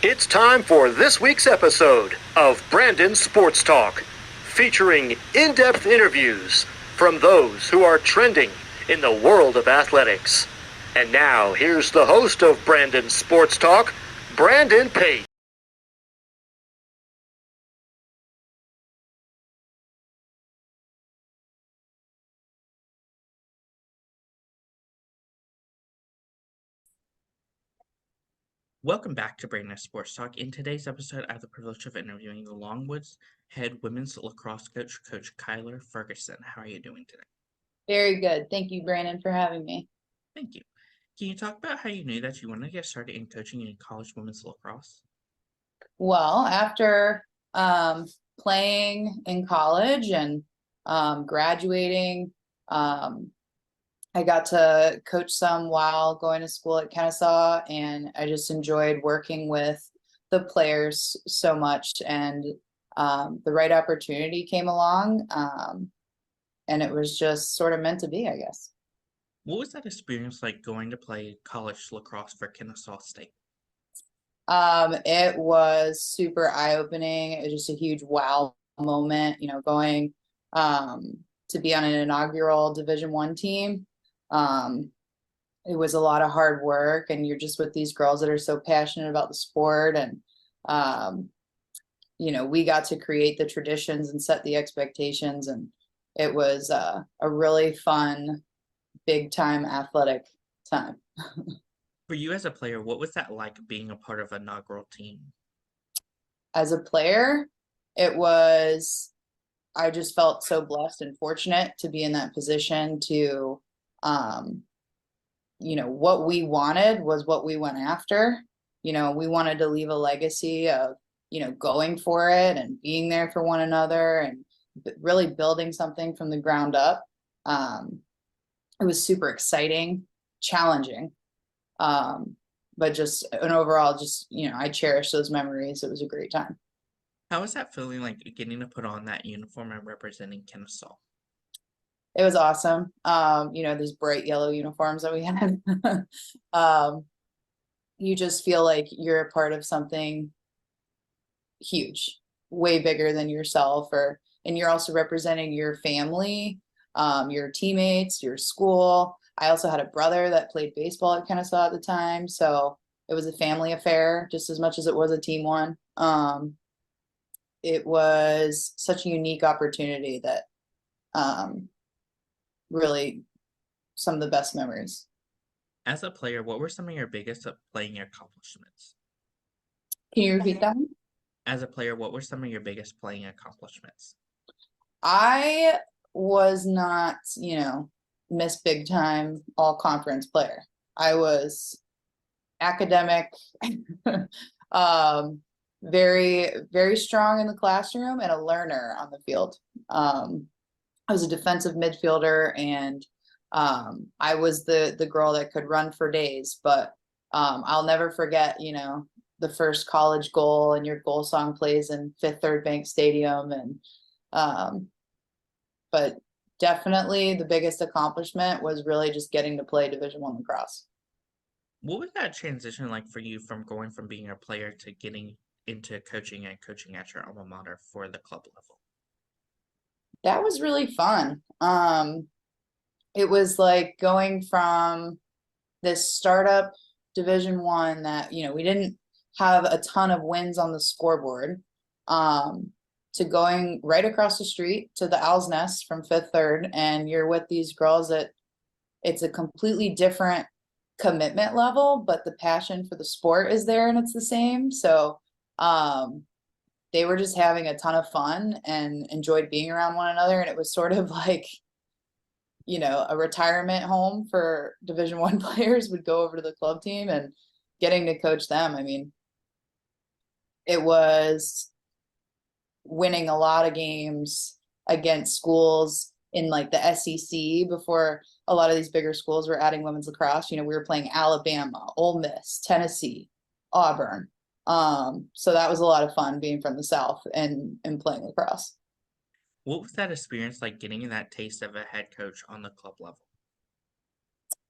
It's time for this week's episode of Brandon Sports Talk, featuring in-depth interviews from those who are trending in the world of athletics. And now, here's the host of Brandon Sports Talk, Brandon Pate. Welcome back to Brandon Sports Talk. In today's episode, I have the privilege of interviewing the Longwood's head women's lacrosse coach, Coach Kylar Ferguson. How are you doing today? Very good. Thank you, Brandon, for having me. Thank you. Can you talk about how you knew that you wanted to get started in coaching in college women's lacrosse? Well, after playing in college and graduating, I got to coach some while going to school at Kennesaw, and I just enjoyed working with the players so much. And the right opportunity came along, and it was just sort of meant to be, I guess. What was that experience like going to play college lacrosse for Kennesaw State? It was super eye-opening. It was just a huge wow moment, going to be on an inaugural Division I team. It was a lot of hard work, and you're just with these girls that are so passionate about the sport. And we got to create the traditions and set the expectations, and it was a really fun, big time athletic time. For you as a player, what was that like being a part of an inaugural team? As a player, I just felt so blessed and fortunate to be in that position to, what we wanted was what we went after. We wanted to leave a legacy of, going for it and being there for one another and really building something from the ground up. It was super exciting, challenging. But just an overall, I cherish those memories. It was a great time. How was that feeling like getting to put on that uniform and representing Kennesaw? It was awesome. These bright yellow uniforms that we had. You just feel like you're a part of something huge, way bigger than yourself, and you're also representing your family, your teammates, your school. I also had a brother that played baseball at Kennesaw at the time, so it was a family affair just as much as it was a team one. It was such a unique opportunity that really some of the best memories. As a player, what were some of your biggest playing accomplishments? Can you repeat that? As a player, what were some of your biggest playing accomplishments? I was not, Miss Big Time all conference player. I was academic, very, very strong in the classroom and a learner on the field. I was a defensive midfielder, and I was the girl that could run for days, but I'll never forget, the first college goal and your goal song plays in Fifth Third Bank Stadium. And but definitely the biggest accomplishment was really just getting to play Division I lacrosse. What was that transition like for you from going from being a player to getting into coaching and coaching at your alma mater for the club level? That was really fun. It was like going from this startup Division I that, we didn't have a ton of wins on the scoreboard, to going right across the street to the Owl's Nest from Fifth Third, and you're with these girls that it's a completely different commitment level, but the passion for the sport is there and it's the same. So they were just having a ton of fun and enjoyed being around one another, and it was sort of like, a retirement home for Division I players would go over to the club team, and getting to coach them. I mean, it was winning a lot of games against schools in like the SEC before a lot of these bigger schools were adding women's lacrosse. We were playing Alabama, Ole Miss, Tennessee, Auburn. So that was a lot of fun being from the South and playing lacrosse. What was that experience like getting that taste of a head coach on the club level?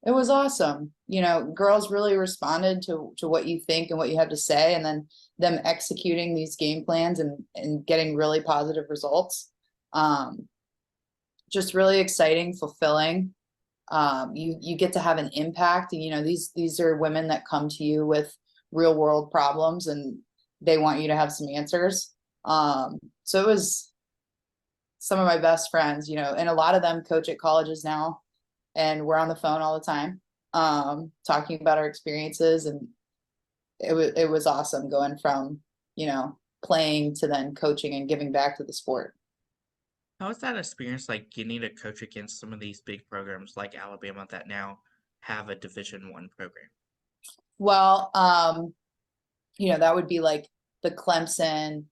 It was awesome. You know, girls really responded to what you think and what you have to say, and then them executing these game plans and getting really positive results. Um, just really exciting, fulfilling. You get to have an impact. You know, these are women that come to you with real world problems, and they want you to have some answers. So it was some of my best friends, you know, and a lot of them coach at colleges now, and we're on the phone all the time, talking about our experiences, and it was awesome going from, you know, playing to then coaching and giving back to the sport. How was that experience like getting to coach against some of these big programs like Alabama that now have a Division I program? Well, you know, that would be like the Clemson,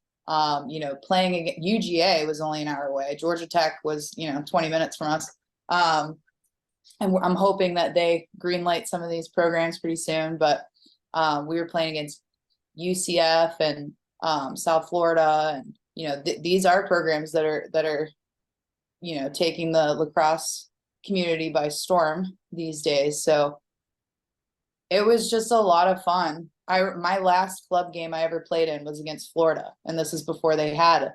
you know, playing against UGA was only an hour away. Georgia Tech was, you know, 20 minutes from us. And I'm hoping that they greenlight some of these programs pretty soon, but we were playing against UCF and South Florida, and you know, these are programs that are, you know, taking the lacrosse community by storm these days. So it was just a lot of fun. My last club game I ever played in was against Florida, and this is before they had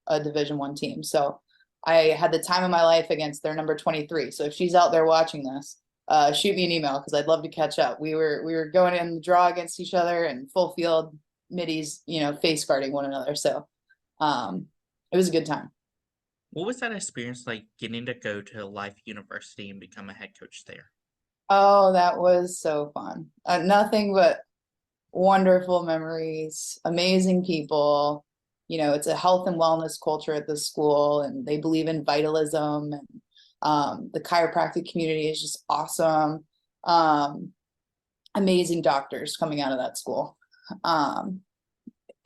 a Division I team. So I had the time of my life against their number 23. So if she's out there watching this, shoot me an email because I'd love to catch up. We were going in the draw against each other and full field middies, you know, face guarding one another. So it was a good time. What was that experience like getting to go to Life University and become a head coach there? Oh, that was so fun. Nothing but wonderful memories, amazing people. You know, it's a health and wellness culture at the school, and they believe in vitalism, and the chiropractic community is just awesome. Amazing doctors coming out of that school.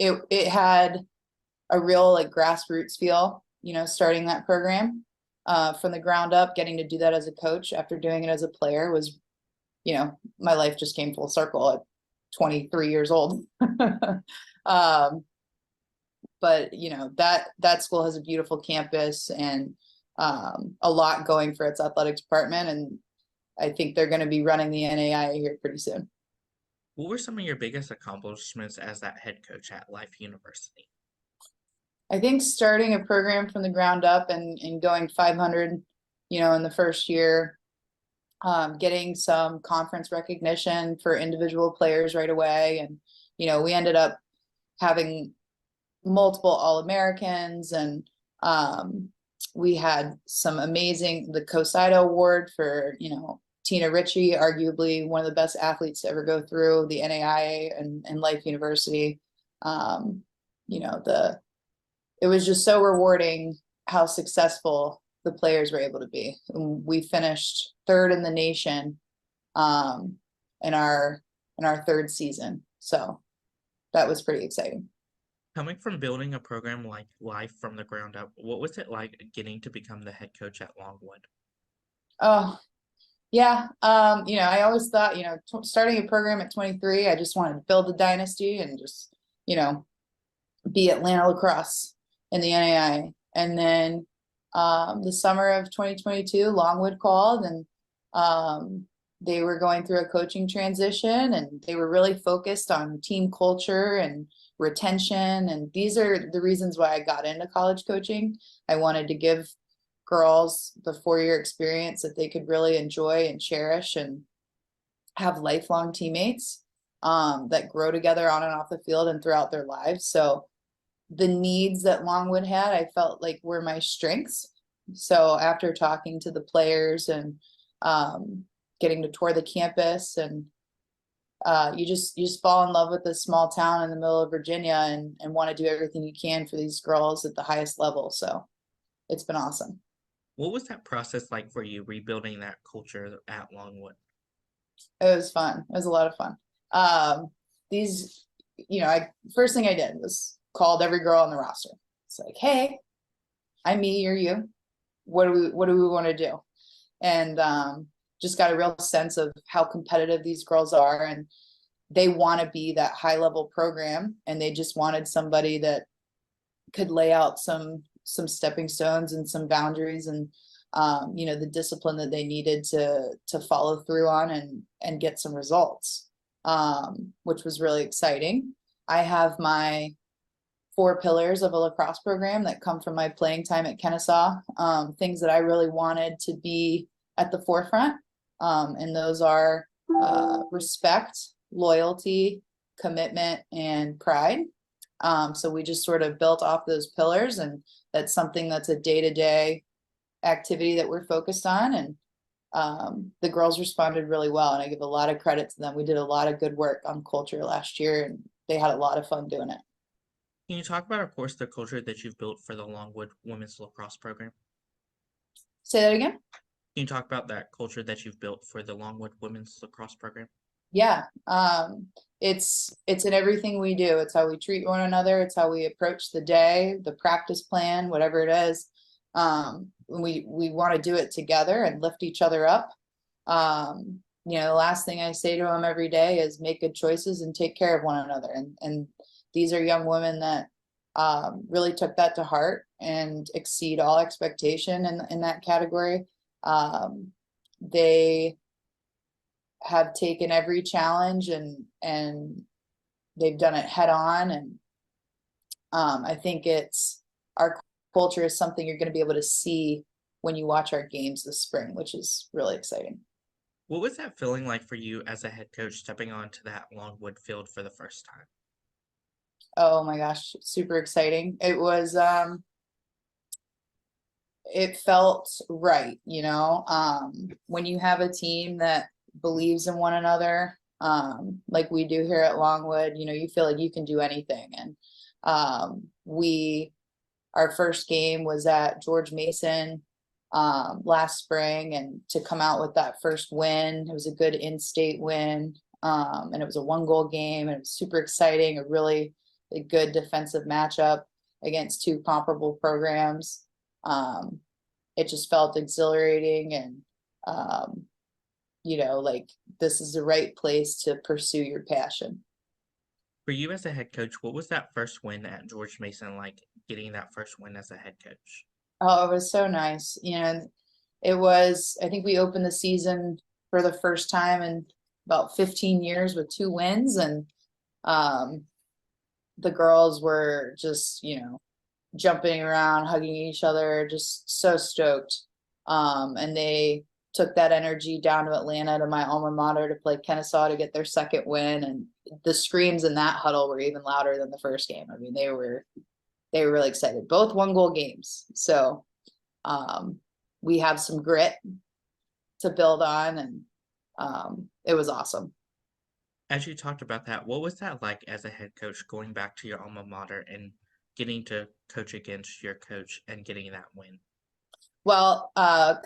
It had a real like grassroots feel, you know, starting that program from the ground up. Getting to do that as a coach after doing it as a player was, you know, my life just came full circle at 23 years old. But you know, that school has a beautiful campus and a lot going for its athletics department, and I think they're going to be running the NAIA here pretty soon. What were some of your biggest accomplishments as that head coach at Life University? I think starting a program from the ground up and going 500, you know, in the first year, getting some conference recognition for individual players right away. And, you know, we ended up having multiple All-Americans, and we had some amazing, the COSIDA award for, you know, Tina Ritchie, arguably one of the best athletes to ever go through the NAIA and Life University. You know, it was just so rewarding how successful the players were able to be. And we finished third in the nation in our third season. So that was pretty exciting. Coming from building a program like Life from the ground up, what was it like getting to become the head coach at Longwood? Oh, yeah. You know, I always thought, you know, starting a program at 23, I just wanted to build a dynasty and just, you know, be Atlanta lacrosse in the NAIA. And then the summer of 2022, Longwood called, and they were going through a coaching transition, and they were really focused on team culture and retention. And these are the reasons why I got into college coaching. I wanted to give girls the 4-year experience that they could really enjoy and cherish and have lifelong teammates that grow together on and off the field and throughout their lives. So the needs that Longwood had, I felt like were my strengths. So after talking to the players and getting to tour the campus, and you just fall in love with this small town in the middle of Virginia and want to do everything you can for these girls at the highest level. So it's been awesome. What was that process like for you rebuilding that culture at Longwood? It was fun. It was a lot of fun. These, you know, first thing I did was called every girl on the roster. It's like, hey, I'm me, you're you. What do we want to do? And just got a real sense of how competitive these girls are, and they want to be that high level program, and they just wanted somebody that could lay out some stepping stones and some boundaries and the discipline that they needed to follow through on and get some results, which was really exciting. I have my 4 pillars of a lacrosse program that come from my playing time at Kennesaw, things that I really wanted to be at the forefront. And those are respect, loyalty, commitment, and pride. So we just sort of built off those pillars, and that's something that's a day-to-day activity that we're focused on. And the girls responded really well, and I give a lot of credit to them. We did a lot of good work on culture last year, and they had a lot of fun doing it. Can you talk about, of course, the culture that you've built for the Longwood women's lacrosse program? Say that again? Can you talk about that culture that you've built for the Longwood women's lacrosse program? Yeah, it's in everything we do. It's how we treat one another. It's how we approach the day, the practice plan, whatever it is. We want to do it together and lift each other up. The last thing I say to them every day is make good choices and take care of one another. And these are young women that really took that to heart and exceed all expectation in that category. They have taken every challenge and they've done it head on. And I think our culture is something you're going to be able to see when you watch our games this spring, which is really exciting. What was that feeling like for you as a head coach stepping onto that Longwood field for the first time? Oh my gosh, super exciting. It was, it felt right, when you have a team that believes in one another, like we do here at Longwood, you feel like you can do anything. And our first game was at George Mason last spring, and to come out with that first win, it was a good in-state win, and it was a 1-goal game, and it was super exciting, a good defensive matchup against 2 comparable programs. It just felt exhilarating, and like this is the right place to pursue your passion. For you as a head coach, what was that first win at George Mason like, getting that first win as a head coach? Oh, it was so nice. It was, I think we opened the season for the first time in about 15 years with 2 wins, and the girls were just, jumping around, hugging each other, just so stoked. And they took that energy down to Atlanta, to my alma mater, to play Kennesaw to get their second win. And the screams in that huddle were even louder than the first game. I mean, they were really excited. Both 1-goal games. So we have some grit to build on, and it was awesome. As you talked about that, what was that like as a head coach, going back to your alma mater and getting to coach against your coach and getting that win? Well,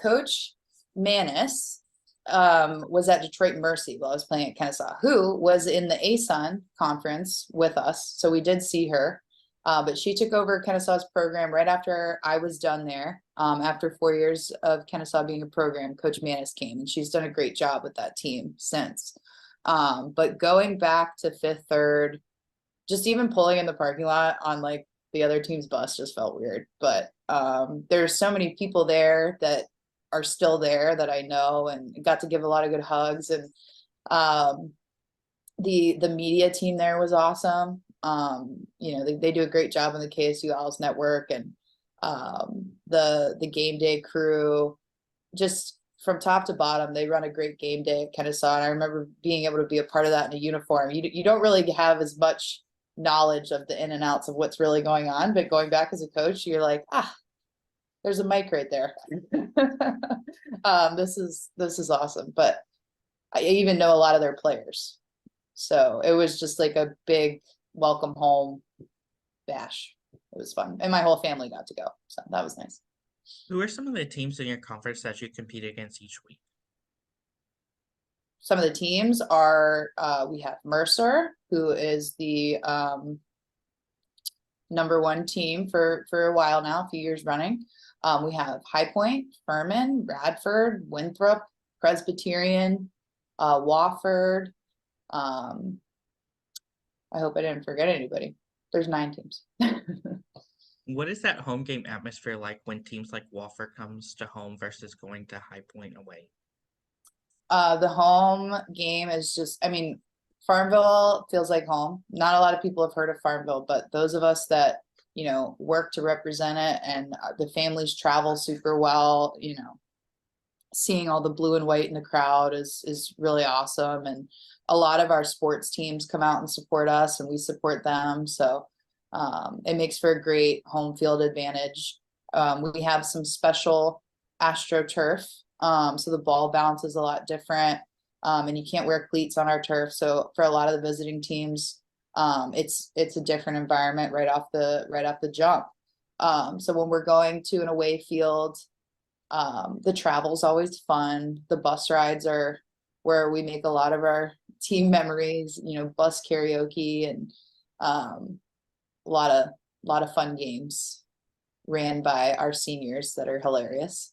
Coach Manis was at Detroit Mercy while I was playing at Kennesaw, who was in the ASUN conference with us. So we did see her, but she took over Kennesaw's program right after I was done there. After 4 years of Kennesaw being a program, Coach Manis came, and she's done a great job with that team since. But going back to 5th, 3rd, just even pulling in the parking lot on like the other team's bus just felt weird. But there's so many people there that are still there that I know, and got to give a lot of good hugs. And the media team there was awesome. They do a great job on the KSU Owls network, and the game day crew, just from top to bottom, they run a great game day at Kennesaw. And I remember being able to be a part of that in a uniform. You don't really have as much knowledge of the in and outs of what's really going on, but going back as a coach, you're like, there's a mic right there. This is awesome. But I even know a lot of their players, so it was just like a big welcome home bash. It was fun, and my whole family got to go, so that was nice. Who are some of the teams in your conference that you compete against each week? Some of the teams are, we have Mercer, who is the #1 team for a while now, a few years running. We have High Point, Furman, Bradford, Winthrop, Presbyterian, Wofford. I hope I didn't forget anybody. There's 9 teams. What is that home game atmosphere like when teams like Wofford comes to home versus going to High Point away? The home game is just, I mean, Farmville feels like home. Not a lot of people have heard of Farmville, but those of us that, work to represent it, and the families travel super well, seeing all the blue and white in the crowd is really awesome. And a lot of our sports teams come out and support us, and we support them. So it makes for a great home field advantage. We have some special AstroTurf, so the ball bounces a lot different, and you can't wear cleats on our turf. So for a lot of the visiting teams, it's a different environment right off the jump. So when we're going to an away field, the travel's always fun. The bus rides are where we make a lot of our team memories, bus karaoke, and a lot of fun games ran by our seniors that are hilarious.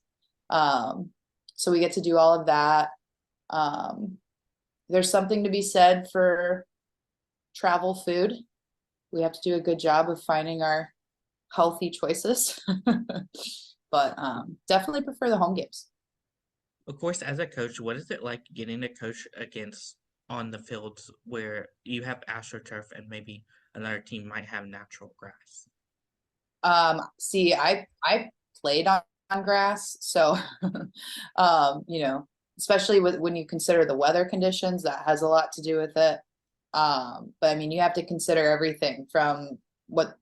So we get to do all of that. There's something to be said for travel food. We have to do a good job of finding our healthy choices. But definitely prefer the home games. Of course, as a coach, what is it like getting to coach against on the fields where you have AstroTurf and maybe another team might have natural grass? See, I played on grass, so especially when you consider the weather conditions, that has a lot to do with it. But I mean, you have to consider everything from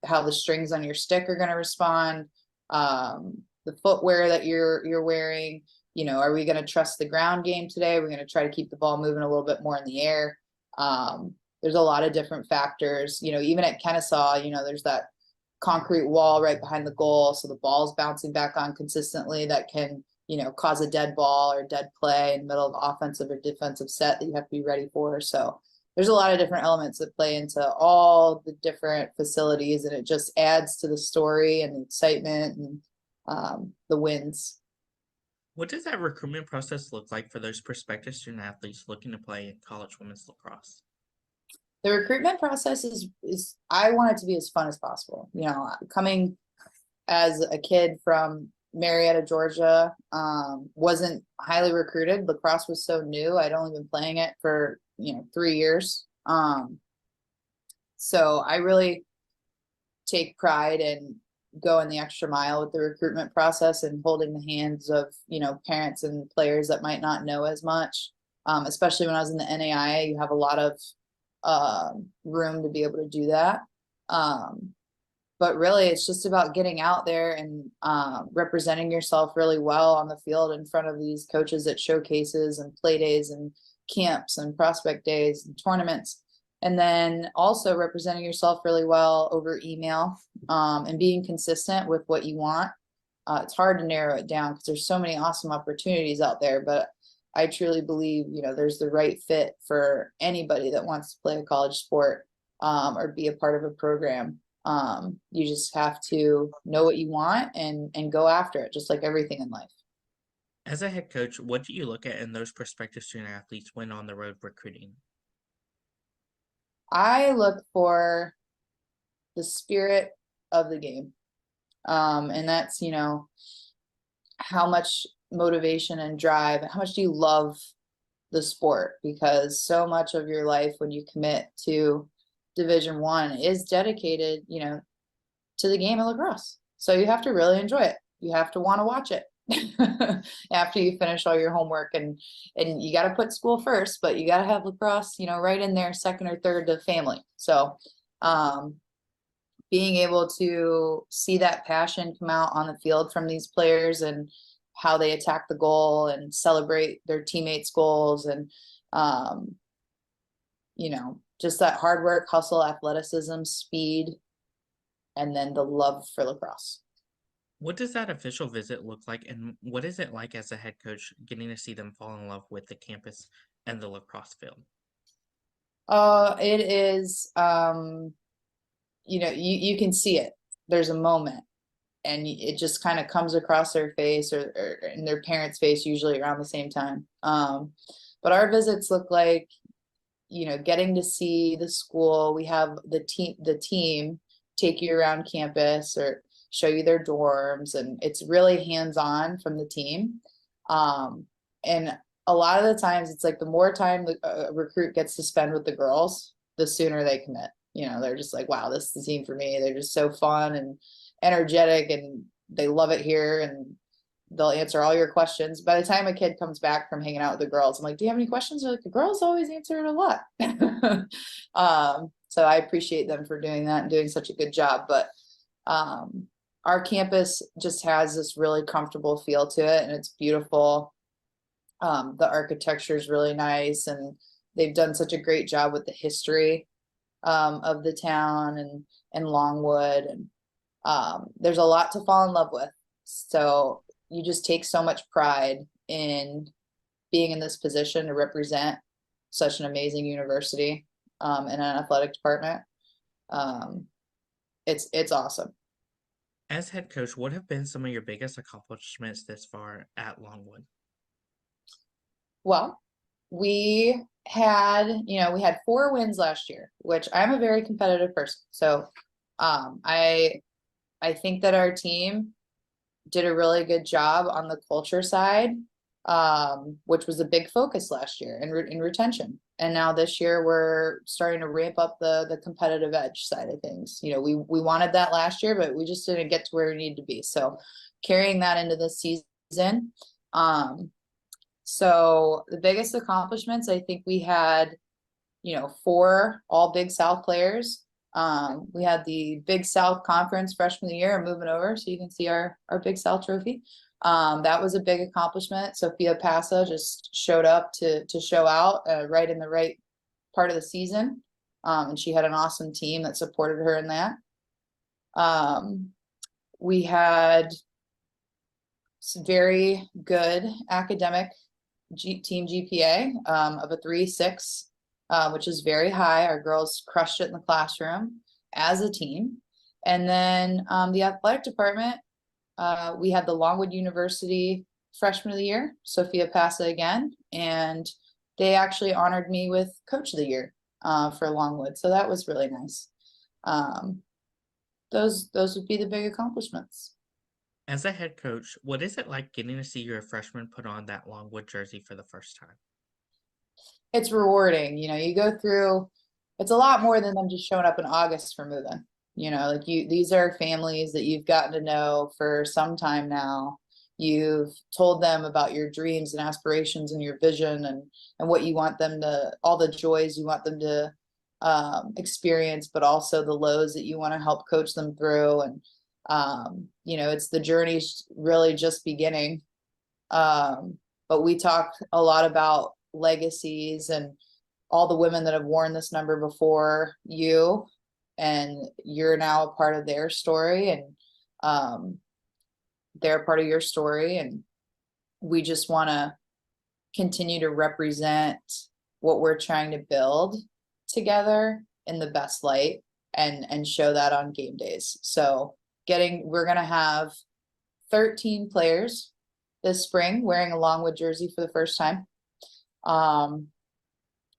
how the strings on your stick are going to respond, the footwear that you're wearing. Are we going to trust the ground game today? We're going to try to keep the ball moving a little bit more in the air. There's a lot of different factors. Even at Kennesaw, there's that concrete wall right behind the goal, so the ball's bouncing back on consistently. That can, cause a dead ball or dead play in the middle of the offensive or defensive set that you have to be ready for. So there's a lot of different elements that play into all the different facilities, and it just adds to the story and the excitement and the wins. What does that recruitment process look like for those prospective student athletes looking to play in college women's lacrosse? The recruitment process is I want it to be as fun as possible. Coming as a kid from Marietta, Georgia, wasn't highly recruited. Lacrosse was so new. I'd only been playing it for 3 years. So I really take pride in going the extra mile with the recruitment process and holding the hands of parents and players that might not know as much. Especially when I was in the NAIA, you have a lot of room to be able to do that. But really, it's just about getting out there and representing yourself really well on the field in front of these coaches at showcases and play days and camps and prospect days and tournaments. And then also representing yourself really well over email, and being consistent with what you want. It's hard to narrow it down because there's so many awesome opportunities out there, but I truly believe, there's the right fit for anybody that wants to play a college sport, or be a part of a program. You just have to know what you want and go after it, just like everything in life. As a head coach, what do you look at in those prospective student athletes when on the road recruiting? I look for the spirit of the game. And that's, how much motivation and drive, how much do you love the sport? Because so much of your life when you commit to Division I is dedicated, to the game of lacrosse. So you have to really enjoy it. You have to want to watch it after you finish all your homework, and you got to put school first, but you got to have lacrosse, right in there, second or third to family. So, being able to see that passion come out on the field from these players and how they attack the goal and celebrate their teammates' goals, and just that hard work, hustle, athleticism, speed, and then the love for lacrosse. What does that official visit look like, and what is it like as a head coach getting to see them fall in love with the campus and the lacrosse field? It is, you can see it. There's a moment, and it just kind of comes across their face or in their parents' face, usually around the same time. But our visits look like, getting to see the school. We have the team take you around campus, or show you their dorms, and it's really hands-on from the team. And a lot of the times it's like the more time the recruit gets to spend with the girls, the sooner they commit. They're just like, wow, this is the team for me. They're just so fun and energetic, and they love it here, and they'll answer all your questions. By the time a kid comes back from hanging out with the girls, I'm like, do you have any questions? They're like, the girls always answer it a lot. So I appreciate them for doing that and doing such a good job. But our campus just has this really comfortable feel to it, and it's beautiful. The architecture is really nice, and they've done such a great job with the history of the town and Longwood. And there's a lot to fall in love with. So you just take so much pride in being in this position to represent such an amazing university in an athletic department. It's awesome. As head coach, what have been some of your biggest accomplishments this far at Longwood? Well, we had 4 wins last year, which I'm a very competitive person. So I think that our team did a really good job on the culture side, which was a big focus last year in retention. And now this year we're starting to ramp up the competitive edge side of things. We wanted that last year, but we just didn't get to where we need to be. So carrying that into this season. So the biggest accomplishments, I think we had, 4 all Big South players. We had the Big South Conference freshman of the year. I'm moving over so you can see our Big South trophy. That was a big accomplishment. Sophia Passa just showed up to show out right in the right part of the season. And she had an awesome team that supported her in that. We had some very good academic team GPA of a 3.6, which is very high. Our girls crushed it in the classroom as a team. And then the athletic department, we had the Longwood University freshman of the year, Sophia Passa again, and they actually honored me with coach of the year for Longwood. So that was really nice. Those would be the big accomplishments. As a head coach, what is it like getting to see your freshmen put on that Longwood jersey for the first time? It's rewarding. You go through, it's a lot more than them just showing up in August for moving. These are families that you've gotten to know for some time now. You've told them about your dreams and aspirations and your vision and what you want them to, all the joys you want them to experience, but also the lows that you want to help coach them through. And it's the journey's really just beginning. But we talk a lot about legacies and all the women that have worn this number before you, and you're now a part of their story, and they're part of your story. And we just want to continue to represent what we're trying to build together in the best light and show that on game days. So we're going to have 13 players this spring wearing a Longwood jersey for the first time.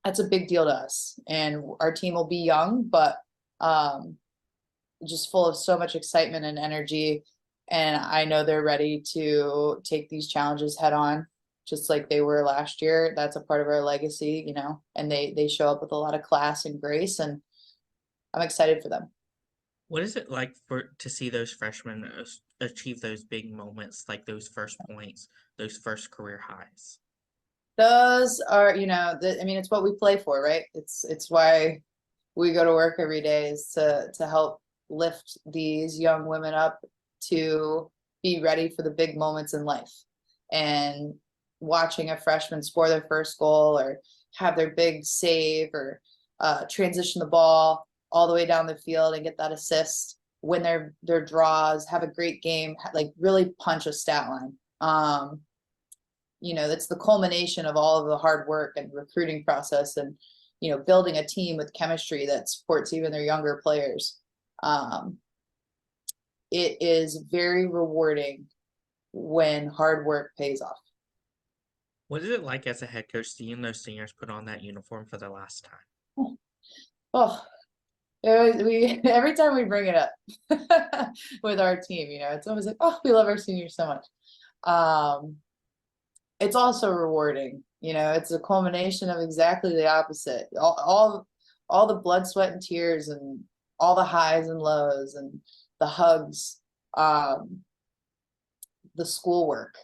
That's a big deal to us, and our team will be young, but just full of so much excitement and energy. And I know they're ready to take these challenges head on, just like they were last year. That's a part of our legacy, and they show up with a lot of class and grace, and I'm excited for them. What is it like to see those freshmen achieve those big moments, like those first points, those first career highs? Those are, it's what we play for, right? It's why we go to work every day, is to help lift these young women up to be ready for the big moments in life. And watching a freshman score their first goal or have their big save or transition the ball all the way down the field and get that assist, win their draws, have a great game, like really punch a stat line. That's the culmination of all of the hard work and recruiting process, and building a team with chemistry that supports even their younger players. It is very rewarding when hard work pays off. What is it like as a head coach seeing those seniors put on that uniform for the last time? Oh, we every time we bring it up with our team, it's always like, oh, we love our seniors so much. It's also rewarding, it's a culmination of exactly the opposite. All the blood, sweat, and tears, and all the highs and lows, and the hugs, the schoolwork,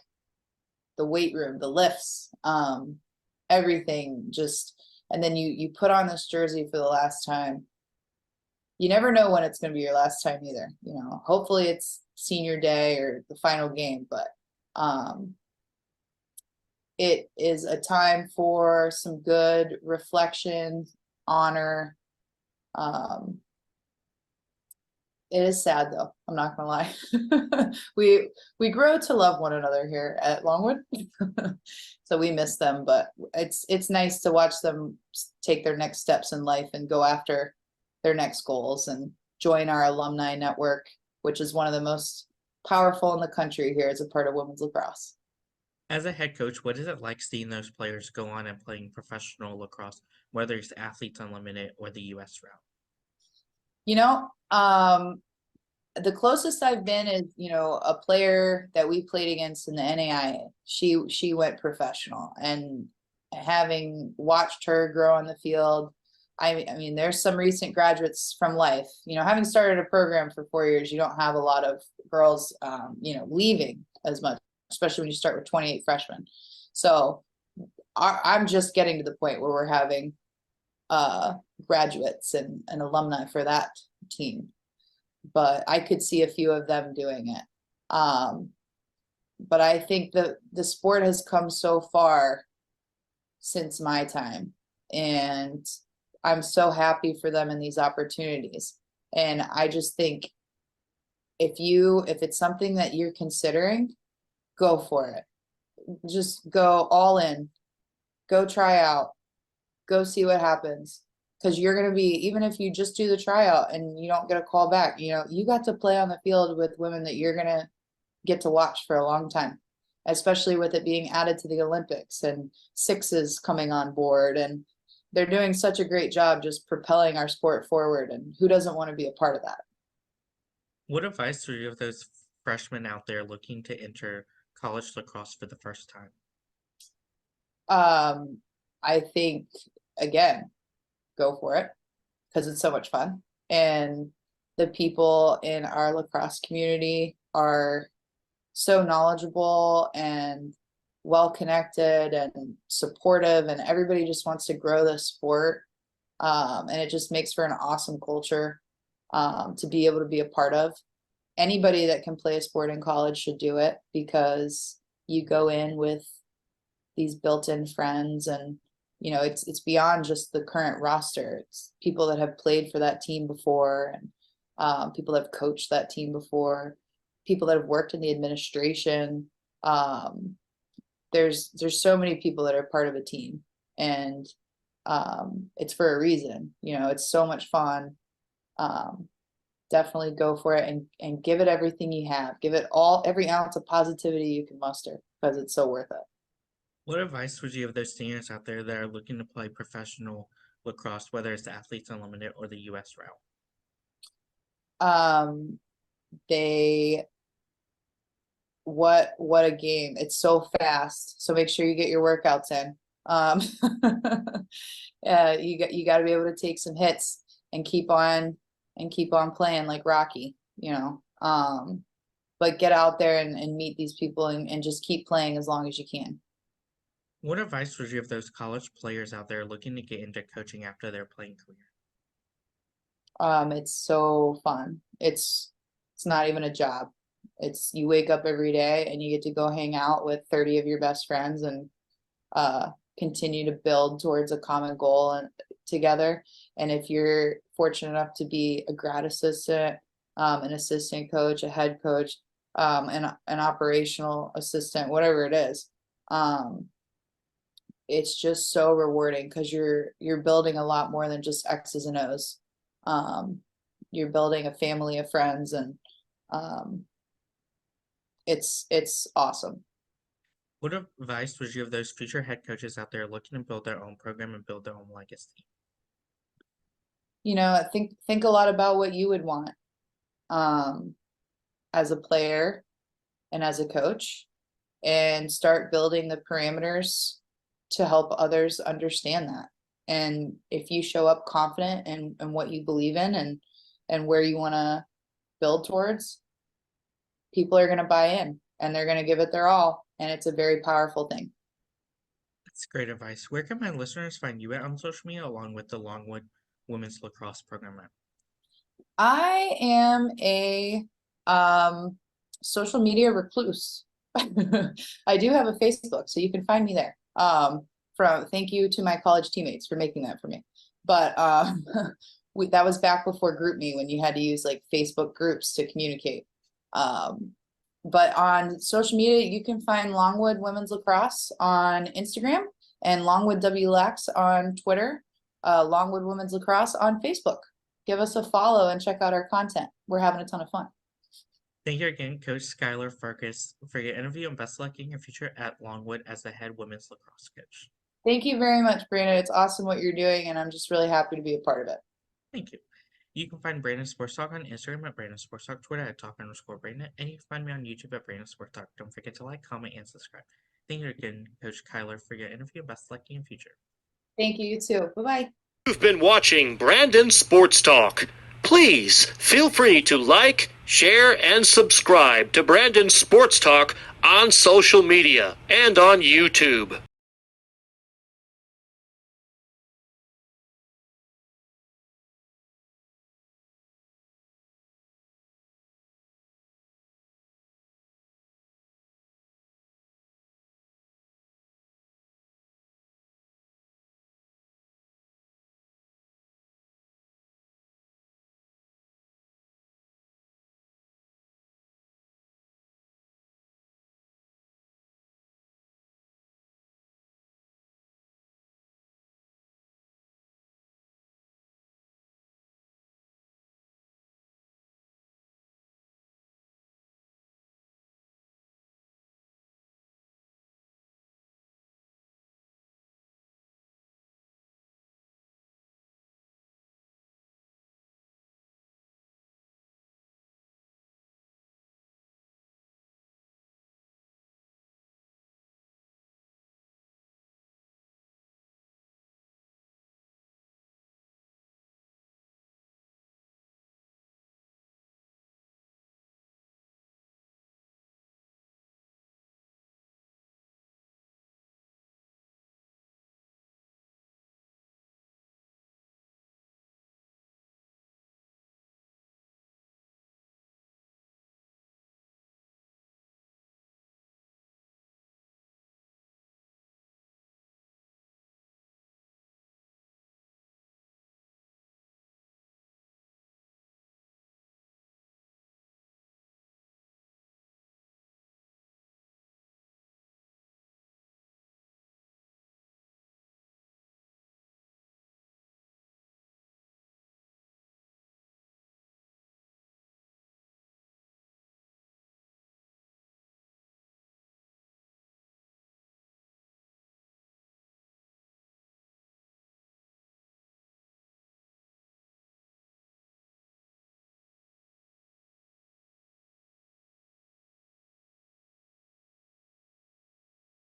the weight room, the lifts, everything just, and then you put on this jersey for the last time. You never know when it's going to be your last time either. Hopefully it's senior day or the final game, but it is a time for some good reflection, honor. It is sad though, I'm not gonna lie. We grow to love one another here at Longwood. So we miss them, but it's nice to watch them take their next steps in life and go after their next goals and join our alumni network, which is one of the most powerful in the country here as a part of women's lacrosse. As a head coach, what is it like seeing those players go on and playing professional lacrosse, whether it's Athletes Unlimited or the US route? The closest I've been is, a player that we played against in the NAIA. She went professional, and having watched her grow on the field, I mean, there's some recent graduates from life. Having started a program for 4 years, you don't have a lot of girls, leaving as much, especially when you start with 28 freshmen. So I'm just getting to the point where we're having graduates and alumni for that team, but I could see a few of them doing it. But I think the sport has come so far since my time, and I'm so happy for them in these opportunities. And I just think if it's something that you're considering, go for it. Just go all in, go try out, go see what happens. Because you're going to be, even if you just do the tryout and you don't get a call back, you got to play on the field with women that you're going to get to watch for a long time, especially with it being added to the Olympics and sixes coming on board. And they're doing such a great job just propelling our sport forward. And who doesn't want to be a part of that? What advice do you give those freshmen out there looking to enter college lacrosse for the first time? I think, again, go for it because it's so much fun. And the people in our lacrosse community are so knowledgeable and well connected and supportive, and everybody just wants to grow the sport. And it just makes for an awesome culture to be able to be a part of. Anybody that can play a sport in college should do it, because you go in with these built-in friends, and it's beyond just the current roster. It's people that have played for that team before, and people that have coached that team before, people that have worked in the administration. There's so many people that are part of a team, and it's for a reason. It's so much fun. Definitely go for it and give it everything you have. Give it every ounce of positivity you can muster, because it's so worth it. What advice would you give those seniors out there that are looking to play professional lacrosse, whether it's Athletes Unlimited or the US route? What a game. It's so fast. So make sure you get your workouts in. You got to be able to take some hits and keep on playing like Rocky, but get out there and meet these people and just keep playing as long as you can. What advice would you give those college players out there looking to get into coaching after their playing career? It's so fun. It's not even a job. You wake up every day and you get to go hang out with 30 of your best friends and continue to build towards a common goal and together. And if you're fortunate enough to be a grad assistant, an assistant coach, a head coach, and an operational assistant, whatever it is, it's just so rewarding, because you're building a lot more than just X's and O's. You're building a family of friends, and it's awesome. What advice would you give those future head coaches out there looking to build their own program and build their own legacy? think a lot about what you would want as a player and as a coach, and start building the parameters to help others understand that. And if you show up confident in what you believe in and where you want to build towards, people are going to buy in and they're going to give it their all. And it's a very powerful thing. That's great advice. Where can my listeners find you at on social media along with the Longwood Women's Lacrosse Program at? I am a social media recluse. I do have a Facebook, so you can find me there. Thank you to my college teammates for making that for me. But that was back before GroupMe, when you had to use like Facebook groups to communicate. But on social media, you can find Longwood Women's Lacrosse on Instagram and Longwood WLAX on Twitter, Longwood Women's Lacrosse on Facebook. Give us a follow and check out our content. We're having a ton of fun. Thank you again, Coach Kylar Ferguson, for your interview, and best luck in your future at Longwood as the head women's lacrosse coach. Thank you very much, Brandon. It's awesome what you're doing, and I'm just really happy to be a part of it. Thank you. You can find Brandon Sports Talk on Instagram at Brandon Sports Talk, Twitter at @talk_Brandon, and you can find me on YouTube at Brandon Sports Talk. Don't forget to like, comment, and subscribe. Thank you again, Coach Kylar, for your interview. Best luck in your future. Thank you, you too. Bye-bye. You've been watching Brandon Sports Talk. Please feel free to like, share, and subscribe to Brandon Sports Talk on social media and on YouTube.